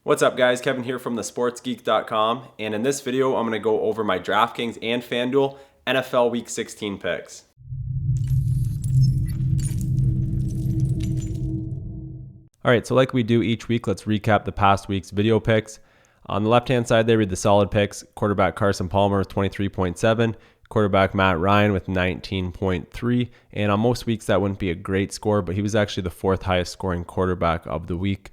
What's up guys, Kevin here from thesportsgeek.com, and in this video I'm going to go over my DraftKings and FanDuel NFL Week 16 picks. Alright, so like we do each week, let's recap the past week's video picks. On the left hand side there, read the solid picks. Quarterback Carson Palmer with 23.7, quarterback Matt Ryan with 19.3, and on most weeks that wouldn't be a great score, but he was actually the fourth highest scoring quarterback of the week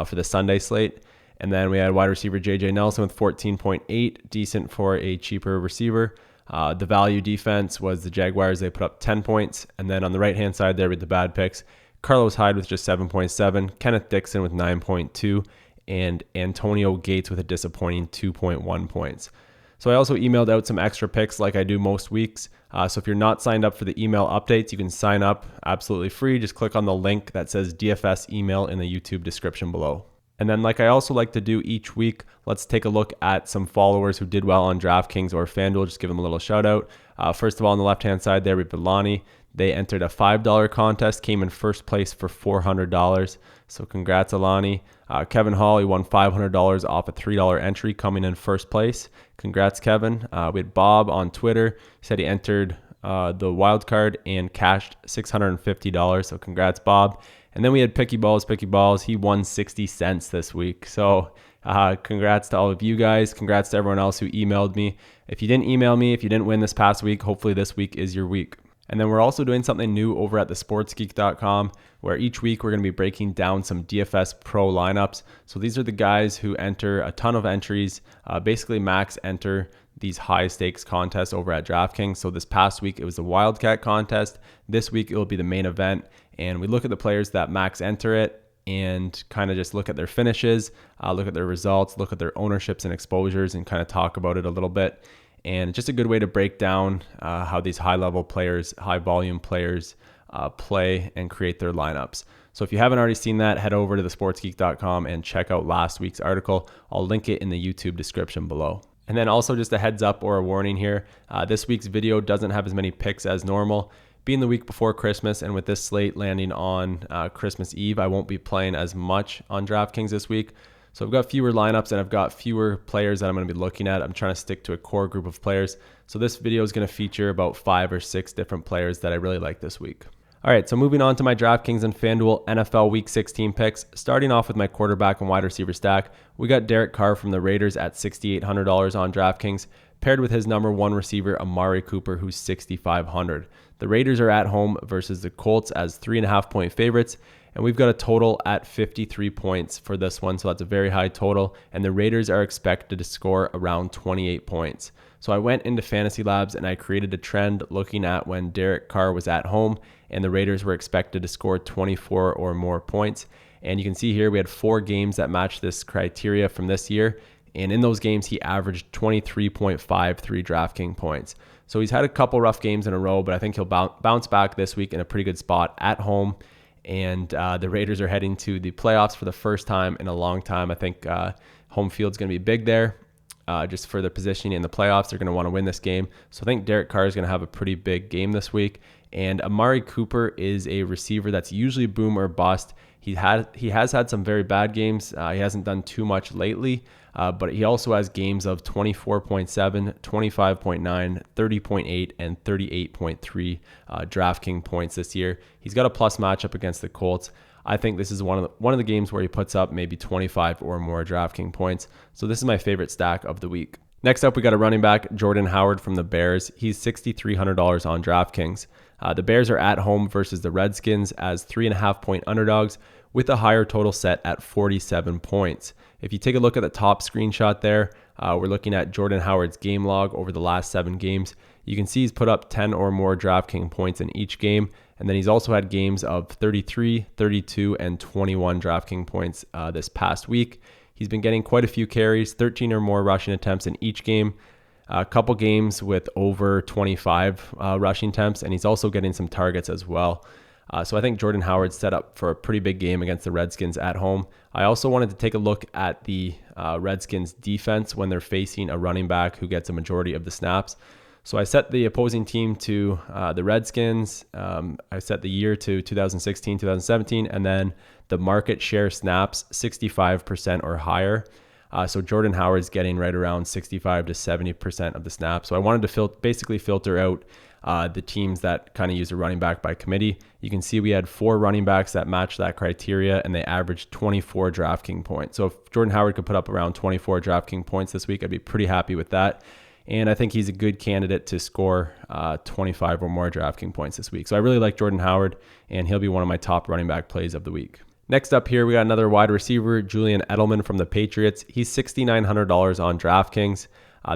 for the Sunday slate. And then we had wide receiver J.J. Nelson with 14.8, decent for a cheaper receiver. The value defense was the Jaguars. They put up 10 points. And then on the right-hand side there with the bad picks, Carlos Hyde with just 7.7, Kenneth Dixon with 9.2, and Antonio Gates with a disappointing 2.1 points. So I also emailed out some extra picks like I do most weeks. So if you're not signed up for the email updates, you can sign up absolutely free. Just click on the link that says DFS email in the YouTube description below. And then like I also like to do each week, let's take a look at some followers who did well on DraftKings or FanDuel. Just give them a little shout out. First of all, on the left-hand side there, we have Lonnie. They entered a $5 contest, came in first place for $400. So congrats, Alani. Kevin Hall, he won $500 off a $3 entry, coming in first place. Congrats, Kevin. We had Bob on Twitter. He said he entered the wild card and cashed $650. So congrats, Bob. And then we had Picky Balls. Picky Balls, he won 60 cents this week. So congrats to all of you guys. Congrats to everyone else who emailed me. If you didn't email me, if you didn't win this past week, hopefully this week is your week. And then we're also doing something new over at thesportsgeek.com, where each week we're going to be breaking down some DFS Pro lineups. So these are the guys who enter a ton of entries, basically max enter these high stakes contests over at DraftKings. So this past week it was the Wildcat contest. This week it will be the main event. And we look at the players that max enter it and kind of just look at their finishes, look at their results, look at their ownerships and exposures, and kind of talk about it a little bit. And it's just a good way to break down how these high-level players, high-volume players play and create their lineups. So if you haven't already seen that, head over to thesportsgeek.com and check out last week's article. I'll link it in the YouTube description below. And then also just a heads up or a warning here. This week's video doesn't have as many picks as normal. Being the week before Christmas and with this slate landing on Christmas Eve, I won't be playing as much on DraftKings this week. So I've got fewer lineups and I've got fewer players that I'm going to be looking at. I'm trying to stick to a core group of players. So this video is going to feature about 5 or 6 different players that I really like this week. All right, so moving on to my DraftKings and FanDuel NFL Week 16 picks. Starting off with my quarterback and wide receiver stack, we got Derek Carr from the Raiders at $6,800 on DraftKings, paired with his number 1 receiver, Amari Cooper, who's $6,500. The Raiders are at home versus the Colts as 3.5-point favorites, and we've got a total at 53 points for this one, so that's a very high total, and the Raiders are expected to score around 28 points. So I went into Fantasy Labs and I created a trend looking at when Derek Carr was at home and the Raiders were expected to score 24 or more points. And you can see here we had 4 games that matched this criteria from this year. And in those games, he averaged 23.53 DraftKings points. So he's had a couple rough games in a row, but I think he'll bounce back this week in a pretty good spot at home. And the Raiders are heading to the playoffs for the first time in a long time. I think home field's going to be big there. Just for their positioning in the playoffs, they're going to want to win this game. So I think Derek Carr is going to have a pretty big game this week. And Amari Cooper is a receiver that's usually boom or bust. He has had some very bad games. He hasn't done too much lately, but he also has games of 24.7, 25.9, 30.8, and 38.3 DraftKings points this year. He's got a plus matchup against the Colts. I think this is one of the games where he puts up maybe 25 or more DraftKings points. So this is my favorite stack of the week. Next up, we got a running back, Jordan Howard from the Bears. He's $6,300 on DraftKings. The Bears are at home versus the Redskins as 3.5-point underdogs with a higher total set at 47 points. If you take a look at the top screenshot there, we're looking at Jordan Howard's game log over the last 7 games. You can see he's put up 10 or more DraftKings points in each game. And then he's also had games of 33, 32, and 21 DraftKings points this past week. He's been getting quite a few carries, 13 or more rushing attempts in each game, a couple games with over 25 rushing attempts, and he's also getting some targets as well. So I think Jordan Howard's set up for a pretty big game against the Redskins at home. I also wanted to take a look at the Redskins defense when they're facing a running back who gets a majority of the snaps. So I set the opposing team to the Redskins. I set the year to 2016, 2017, and then the market share snaps 65% or higher. So Jordan Howard's getting right around 65 to 70% of the snaps. So I wanted to basically filter out the teams that kind of use a running back by committee. You can see we had 4 running backs that matched that criteria, and they averaged 24 DraftKings points. So if Jordan Howard could put up around 24 DraftKings points this week, I'd be pretty happy with that. And I think he's a good candidate to score 25 or more DraftKings points this week. So I really like Jordan Howard, and he'll be one of my top running back plays of the week. Next up here, we got another wide receiver, Julian Edelman from the Patriots. He's $6,900 on DraftKings.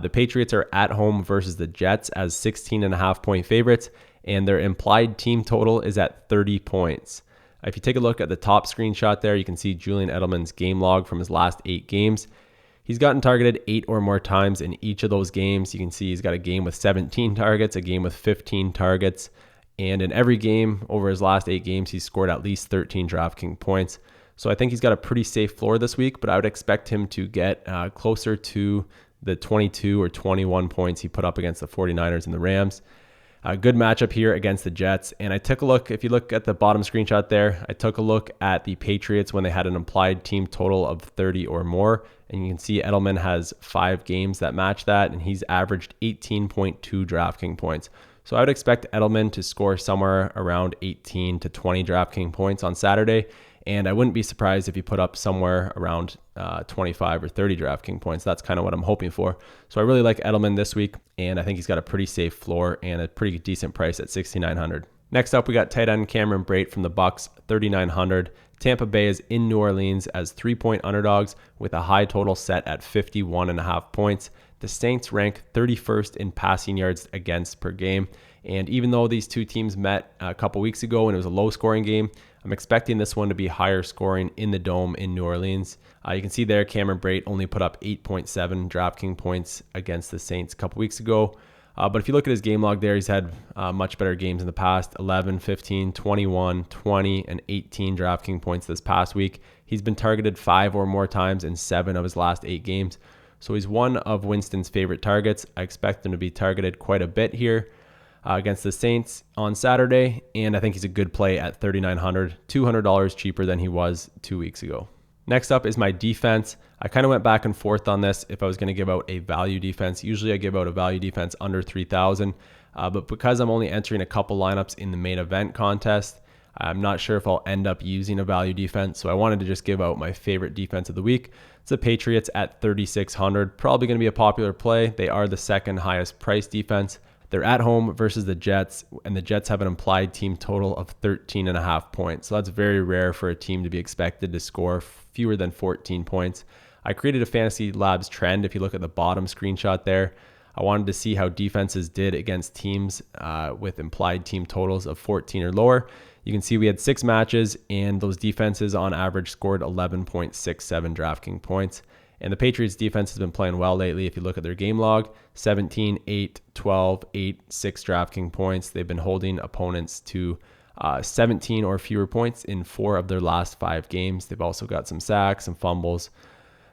The Patriots are at home versus the Jets as 16.5 point favorites, and their implied team total is at 30 points. If you take a look at the top screenshot there, you can see Julian Edelman's game log from his last 8 games. He's gotten targeted 8 or more times in each of those games. You can see he's got a game with 17 targets, a game with 15 targets, and in every game over his last 8 games, he's scored at least 13 DraftKings points. So I think he's got a pretty safe floor this week, but I would expect him to get closer to the 22 or 21 points he put up against the 49ers and the Rams. A good matchup here against the Jets. And I took a look, if you look at the bottom screenshot there, I took a look at the Patriots when they had an implied team total of 30 or more. And you can see Edelman has 5 games that match that, and he's averaged 18.2 DraftKings points. So I would expect Edelman to score somewhere around 18 to 20 DraftKings points on Saturday. And I wouldn't be surprised if he put up somewhere around 25 or 30 DraftKings points. That's kind of what I'm hoping for. So I really like Edelman this week, and I think he's got a pretty safe floor and a pretty decent price at $6,900. Next up, we got tight end Cameron Brate from the Bucs, $3,900. Tampa Bay is in New Orleans as 3-point underdogs with a high total set at 51.5 points. The Saints rank 31st in passing yards against per game. And even though these two teams met a couple weeks ago and it was a low scoring game, I'm expecting this one to be higher scoring in the Dome in New Orleans. You can see there Cameron Brate only put up 8.7 DraftKings points against the Saints a couple weeks ago. But if you look at his game log there, he's had much better games in the past, 11, 15, 21, 20, and 18 DraftKings points this past week. He's been targeted 5 or more times in 7 of his last 8 games. So he's one of Winston's favorite targets. I expect him to be targeted quite a bit here against the Saints on Saturday, and I think he's a good play at $3,900, $200 cheaper than he was 2 weeks ago. Next up is my defense. I kind of went back and forth on this if I was going to give out a value defense. Usually I give out a value defense under 3,000, but because I'm only entering a couple lineups in the main event contest, I'm not sure if I'll end up using a value defense, so I wanted to just give out my favorite defense of the week. It's the Patriots at 3,600. Probably going to be a popular play. They are the second highest price defense. They're at home versus the Jets, and the Jets have an implied team total of 13.5 points. So that's very rare for a team to be expected to score fewer than 14 points. I created a Fantasy Labs trend. If you look at the bottom screenshot there, I wanted to see how defenses did against teams with implied team totals of 14 or lower. You can see we had 6 matches, and those defenses on average scored 11.67 DraftKings points. And the Patriots defense has been playing well lately. If you look at their game log, 17, 8, 12, 8, 6 DraftKings points. They've been holding opponents to 17 or fewer points in 4 of their last 5 games. They've also got some sacks, some fumbles,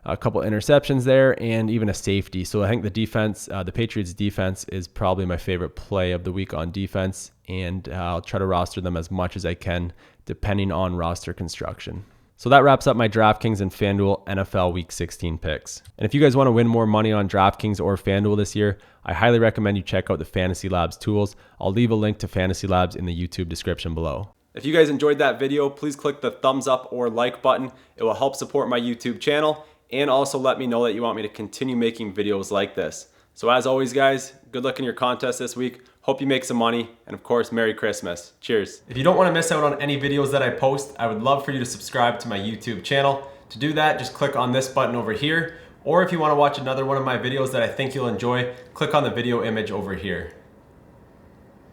a couple interceptions there, and even a safety. So I think the defense, the Patriots defense is probably my favorite play of the week on defense, and I'll try to roster them as much as I can depending on roster construction. So that wraps up my DraftKings and FanDuel NFL Week 16 picks. And if you guys want to win more money on DraftKings or FanDuel this year, I highly recommend you check out the Fantasy Labs tools. I'll leave a link to Fantasy Labs in the YouTube description below. If you guys enjoyed that video, please click the thumbs up or like button. It will help support my YouTube channel and also let me know that you want me to continue making videos like this. So as always, guys, good luck in your contest this week. Hope you make some money, and of course, Merry Christmas. Cheers. If you don't want to miss out on any videos that I post, I would love for you to subscribe to my YouTube channel. To do that, just click on this button over here, or if you want to watch another one of my videos that I think you'll enjoy, click on the video image over here.